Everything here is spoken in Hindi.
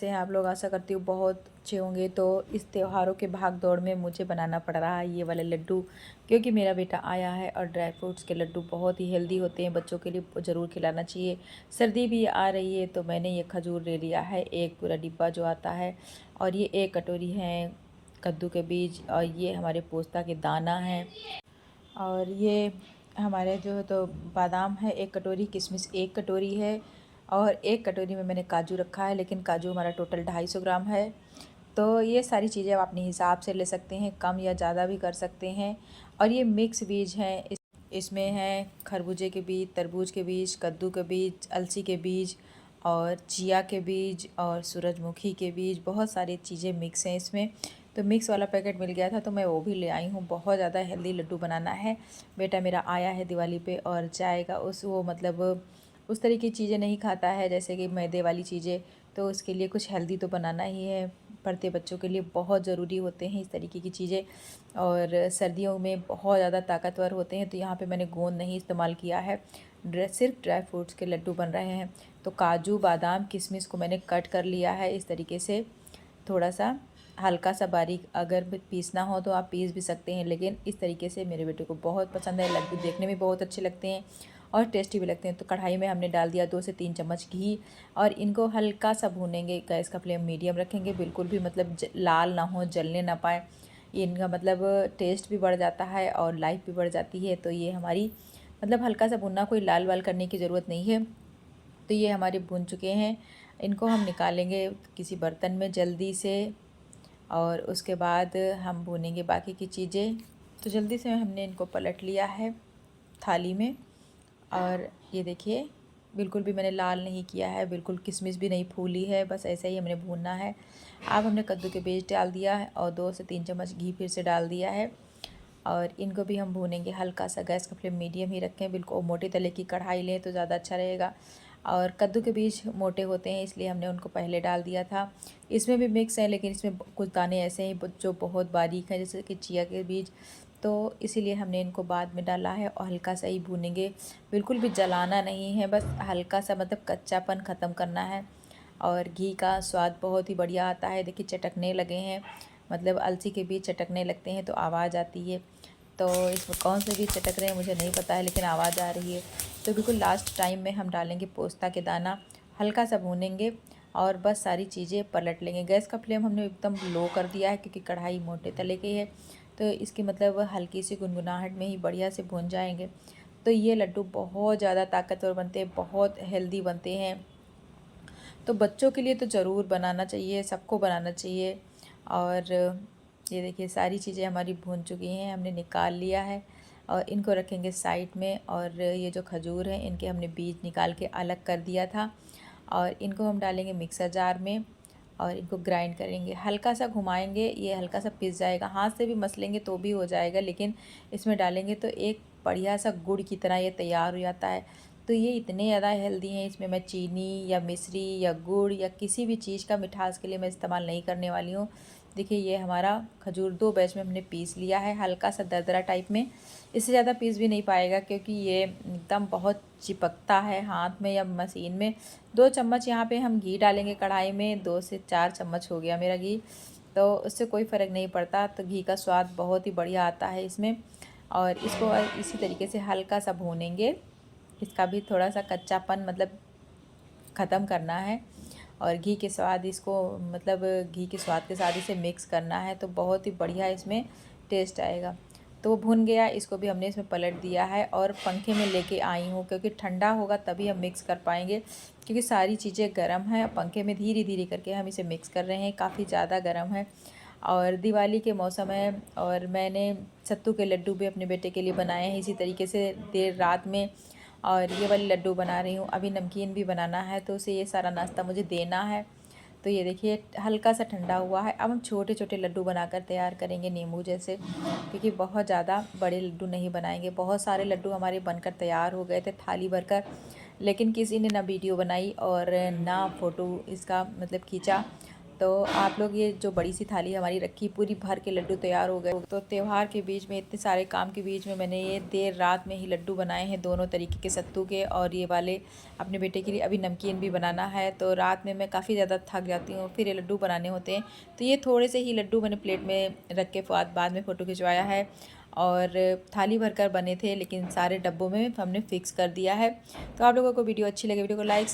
कैसे हैं आप लोग। आशा करती हूँ बहुत अच्छे होंगे। तो इस त्योहारों के भाग दौड़ में मुझे बनाना पड़ रहा है ये वाले लड्डू, क्योंकि मेरा बेटा आया है और ड्राई फ्रूट्स के लड्डू बहुत ही हेल्दी होते हैं, बच्चों के लिए ज़रूर खिलाना चाहिए। सर्दी भी आ रही है तो मैंने ये खजूर ले लिया है, एक पूरा डिब्बा जो आता है, और ये एक कटोरी है कद्दू के बीज, और ये हमारे पोस्ता के दाना है, और ये हमारे जो है तो बादाम है एक कटोरी, किशमिश एक कटोरी है, और एक कटोरी में मैंने काजू रखा है, लेकिन काजू हमारा टोटल 250 ग्राम है। तो ये सारी चीज़ें आप अपने हिसाब से ले सकते हैं, कम या ज़्यादा भी कर सकते हैं। और ये मिक्स बीज हैं, इसमें हैं खरबूजे के बीज, तरबूज के बीज, कद्दू के बीज, अलसी के बीज, और चिया के बीज, और सूरजमुखी के बीज, बहुत सारी चीज़ें मिक्स हैं इसमें। तो मिक्स वाला पैकेट मिल गया था तो मैं वो भी ले आई हूँ। बहुत ज़्यादा हेल्दी लड्डू बनाना है। बेटा मेरा आया है दिवाली पे और जाएगा, वो मतलब उस तरह की चीज़ें नहीं खाता है जैसे कि मैदे वाली चीज़ें, तो उसके लिए कुछ हेल्दी तो बनाना ही है। पढ़ते बच्चों के लिए बहुत ज़रूरी होते हैं इस तरीके की चीज़ें, और सर्दियों में बहुत ज़्यादा ताकतवर होते हैं। तो यहाँ पे मैंने गोंद नहीं इस्तेमाल किया है, सिर्फ ड्राई फ्रूट्स के लड्डू बन रहे हैं। तो काजू, बादाम, किशमिश को मैंने कट कर लिया है इस तरीके से, थोड़ा सा हल्का सा बारीक। अगर पीसना हो तो आप पीस भी सकते हैं, लेकिन इस तरीके से मेरे बेटे को बहुत पसंद है। लड्डू देखने में बहुत अच्छे लगते हैं और टेस्टी भी लगते हैं। तो कढ़ाई में हमने डाल दिया 2 से 3 चम्मच घी, और इनको हल्का सा भूनेंगे। गैस का फ्लेम मीडियम रखेंगे, बिल्कुल भी मतलब लाल ना हो, जलने ना पाए। इनका मतलब टेस्ट भी बढ़ जाता है और लाइफ भी बढ़ जाती है। तो ये हमारी मतलब हल्का सा भुनना, कोई लाल वाल करने की ज़रूरत नहीं है। तो ये हमारे भुन चुके हैं, इनको हम निकालेंगे किसी बर्तन में जल्दी से, और उसके बाद हम भूनेंगे बाकी की चीज़ें। तो जल्दी से हमने इनको पलट लिया है थाली में, और ये देखिए बिल्कुल भी मैंने लाल नहीं किया है, बिल्कुल किशमिश भी नहीं फूली है, बस ऐसा ही हमने भूनना है। अब हमने कद्दू के बीज डाल दिया है और 2 से 3 चम्मच घी फिर से डाल दिया है, और इनको भी हम भूनेंगे हल्का सा। गैस का फ्लेम मीडियम ही रखें, बिल्कुल मोटे तले की कढ़ाई लें तो ज़्यादा अच्छा रहेगा। और कद्दू के बीज मोटे होते हैं इसलिए हमने उनको पहले डाल दिया था। इसमें भी मिक्स हैं, लेकिन इसमें कुछ दाने ऐसे हैं जो बहुत बारीक हैं, जैसे कि चिया के बीज, तो इसीलिए हमने इनको बाद में डाला है। और हल्का सा ही भूनेंगे, बिल्कुल भी जलाना नहीं है, बस हल्का सा मतलब कच्चापन ख़त्म करना है। और घी का स्वाद बहुत ही बढ़िया आता है। देखिए चटकने लगे हैं, मतलब अलसी के बीज चटकने लगते हैं तो आवाज़ आती है। तो इसमें कौन से बीज चटक रहे हैं मुझे नहीं पता है, लेकिन आवाज़ आ रही है। तो बिल्कुल लास्ट टाइम में हम डालेंगे पोस्ता के दाना, हल्का सा भूनेंगे और बस सारी चीज़ें पलट लेंगे। गैस का फ्लेम हमने एकदम लो कर दिया है, क्योंकि कढ़ाई मोटे तले की है, तो इसकी मतलब हल्की सी गुनगुनाहट में ही बढ़िया से भून जाएंगे। तो ये लड्डू बहुत ज़्यादा ताकतवर बनते हैं, बहुत हेल्दी बनते हैं। तो बच्चों के लिए तो ज़रूर बनाना चाहिए, सबको बनाना चाहिए। और ये देखिए सारी चीज़ें हमारी भून चुकी हैं, हमने निकाल लिया है, और इनको रखेंगे साइड में। और ये जो खजूर हैं इनके हमने बीज निकाल के अलग कर दिया था, और इनको हम डालेंगे मिक्सर जार में, और इनको ग्राइंड करेंगे। हल्का सा घुमाएंगे, ये हल्का सा पिस जाएगा। हाथ से भी मसलेंगे तो भी हो जाएगा, लेकिन इसमें डालेंगे तो एक बढ़िया सा गुड़ की तरह ये तैयार हो जाता है। तो ये इतने ज़्यादा हेल्दी हैं, इसमें मैं चीनी या मिश्री या गुड़ या किसी भी चीज़ का मिठास के लिए मैं इस्तेमाल नहीं करने वाली हूँ। देखिए ये हमारा खजूर 2 बैच में हमने पीस लिया है, हल्का सा दरदरा टाइप में। इससे ज़्यादा पीस भी नहीं पाएगा, क्योंकि ये एकदम बहुत चिपकता है हाथ में या मशीन में। 2 चम्मच यहाँ पे हम घी डालेंगे कढ़ाई में, 2 से 4 चम्मच हो गया मेरा घी, तो उससे कोई फ़र्क नहीं पड़ता। तो घी का स्वाद बहुत ही बढ़िया आता है इसमें। और इसको इसी तरीके से हल्का सा भूनेंगे, इसका भी थोड़ा सा कच्चापन मतलब ख़त्म करना है। और घी के स्वाद इसको मतलब घी के स्वाद के साथ इसे मिक्स करना है, तो बहुत ही बढ़िया इसमें टेस्ट आएगा। तो वो भुन गया, इसको भी हमने इसमें पलट दिया है और पंखे में लेके आई हूँ, क्योंकि ठंडा होगा तभी हम मिक्स कर पाएंगे, क्योंकि सारी चीज़ें गर्म हैं। पंखे में धीरे धीरे करके हम इसे मिक्स कर रहे हैं, काफ़ी ज़्यादा गर्म है। और दिवाली के मौसम है, और मैंने सत्तू के लड्डू भी अपने बेटे के लिए बनाए हैं इसी तरीके से देर रात में। और ये वाले लड्डू बना रही हूँ, अभी नमकीन भी बनाना है, तो उसे ये सारा नाश्ता मुझे देना है। तो ये देखिए हल्का सा ठंडा हुआ है। अब हम छोटे छोटे लड्डू बनाकर तैयार करेंगे नींबू जैसे, क्योंकि बहुत ज़्यादा बड़े लड्डू नहीं बनाएंगे। बहुत सारे लड्डू हमारे बनकर तैयार हो गए थे थाली भरकर, लेकिन किसी ने ना वीडियो बनाई और ना फ़ोटो इसका मतलब खींचा। तो आप लोग ये जो बड़ी सी थाली हमारी रखी पूरी भर के लड्डू तैयार हो गए। तो त्यौहार के बीच में इतने सारे काम के बीच में मैंने ये देर रात में ही लड्डू बनाए हैं, दोनों तरीके के सत्तू के और ये वाले अपने बेटे के लिए। अभी नमकीन भी बनाना है, तो रात में मैं काफ़ी ज़्यादा थक जाती हूँ, फिर ये लड्डू बनाने होते हैं। तो ये थोड़े से ही लड्डू मैंने प्लेट में रख के बाद में फ़ोटो खिंचवाया है। और थाली भरकर बने थे, लेकिन सारे डब्बों में हमने फिक्स कर दिया है। तो आप लोगों को वीडियो अच्छी लगे, वीडियो को लाइक